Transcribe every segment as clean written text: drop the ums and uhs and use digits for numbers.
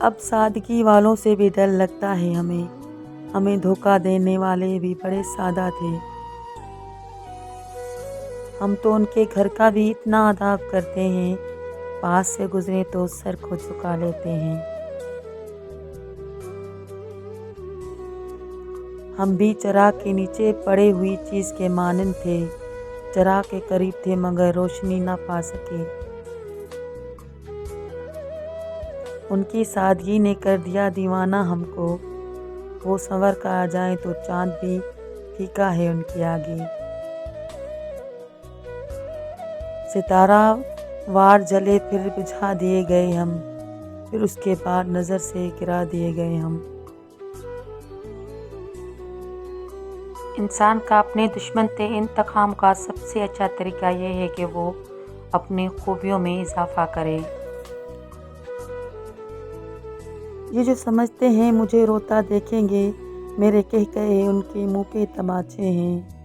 अब सादगी वालों से भी डर लगता है हमें धोखा देने वाले भी बड़े सादा थे। हम तो उनके घर का भी इतना अदाब करते हैं, पास से गुजरे तो सर को झुका लेते हैं। हम भी चिराग के नीचे पड़े हुई चीज़ के मानंद थे, चिराग के करीब थे मगर रोशनी ना पा सके। उनकी सादगी ने कर दिया दीवाना हमको, वो संवर कर आ जाए तो चांद भी फीका है उनके आगे। सितारा वार जले फिर बुझा दिए गए हम, फिर उसके बाद नज़र से गिरा दिए गए हम। इंसान का अपने दुश्मन से इंतकाम का सबसे अच्छा तरीका ये है कि वो अपनी खूबियों में इजाफा करे। ये जो समझते हैं मुझे रोता देखेंगे, मेरे कह कहे उनके मुंह पे तमाचे हैं।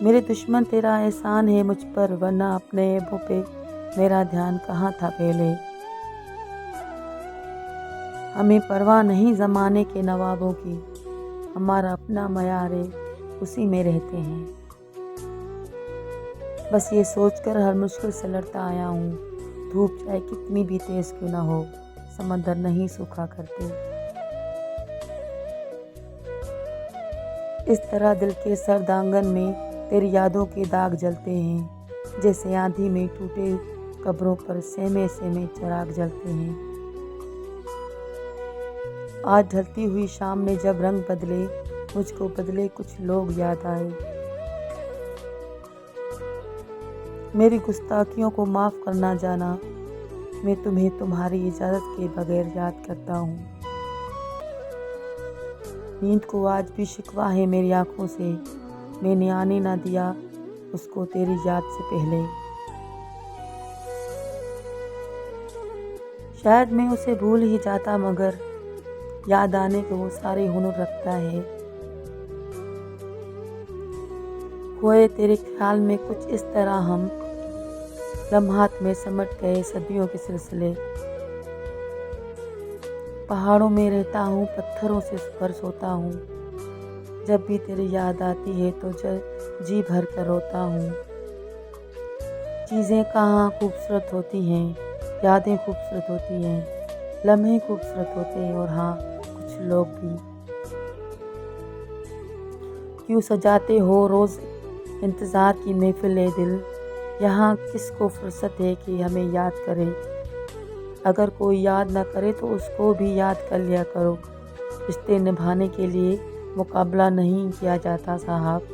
मेरे दुश्मन तेरा एहसान है मुझ पर, वरना अपने ऐबों पे मेरा ध्यान कहाँ था पहले। हमें परवाह नहीं ज़माने के नवाबों की, हमारा अपना मयार है उसी में रहते हैं। बस ये सोचकर हर मुश्किल से लड़ता आया हूँ, धूप चाहे कितनी भी तेज क्यों ना हो, समंदर नहीं सूखा करते। इस तरह दिल के सर्द आंगन में तेरी यादों के दाग जलते हैं, जैसे आंधी में टूटे कब्रों पर सेमे सेमे चिराग जलते हैं। आज ढलती हुई शाम में जब रंग बदले, मुझको बदले कुछ लोग याद आए। मेरी गुस्ताखियों को माफ़ करना जाना, मैं तुम्हें तुम्हारी इजाज़त के बगैर याद करता हूँ। नींद को आज भी शिकवा है मेरी आँखों से, मैंने आने ना दिया उसको तेरी याद से पहले। शायद मैं उसे भूल ही जाता मगर याद आने के वो सारे हुनर रखता है। खोए तेरे ख्याल में कुछ इस तरह हम लम्हात में समट गए सदियों के सिलसिले। पहाड़ों में रहता हूँ, पत्थरों से पर सोता हूँ, जब भी तेरी याद आती है तो जी भर कर रोता हूँ। चीज़ें कहाँ खूबसूरत होती हैं, यादें खूबसूरत होती हैं, लम्हे खूबसूरत होते हैं और हाँ कुछ लोग भी। क्यों सजाते हो रोज़ इंतज़ार की महफिल दिल, यहाँ किसको फुर्सत है कि हमें याद करे। अगर कोई याद ना करे तो उसको भी याद कर लिया करो, रिश्ते निभाने के लिए मुकाबला नहीं किया जाता साहब।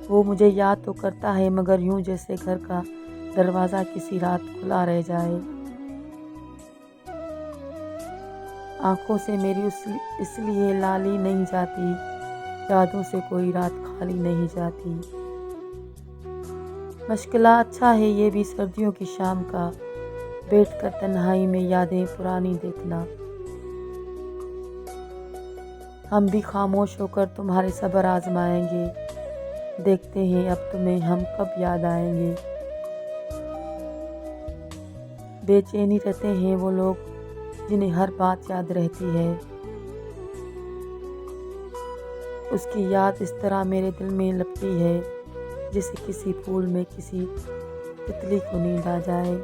वो मुझे याद तो करता है मगर यूं जैसे घर का दरवाज़ा किसी रात खुला रह जाए। आँखों से मेरी इसलिए लाली नहीं जाती, यादों से कोई रात खाली नहीं जाती। मुश्किला अच्छा है ये भी सर्दियों की शाम का, बैठकर तन्हाई में यादें पुरानी देखना। हम भी खामोश होकर तुम्हारे सब्र आजमाएंगे, देखते हैं अब तुम्हें हम कब याद आएंगे। बेचैनी रहते हैं वो लोग जिन्हें हर बात याद रहती है, उसकी याद इस तरह मेरे दिल में लपटी है जैसे किसी फूल में किसी तितली को नींद आ जाए।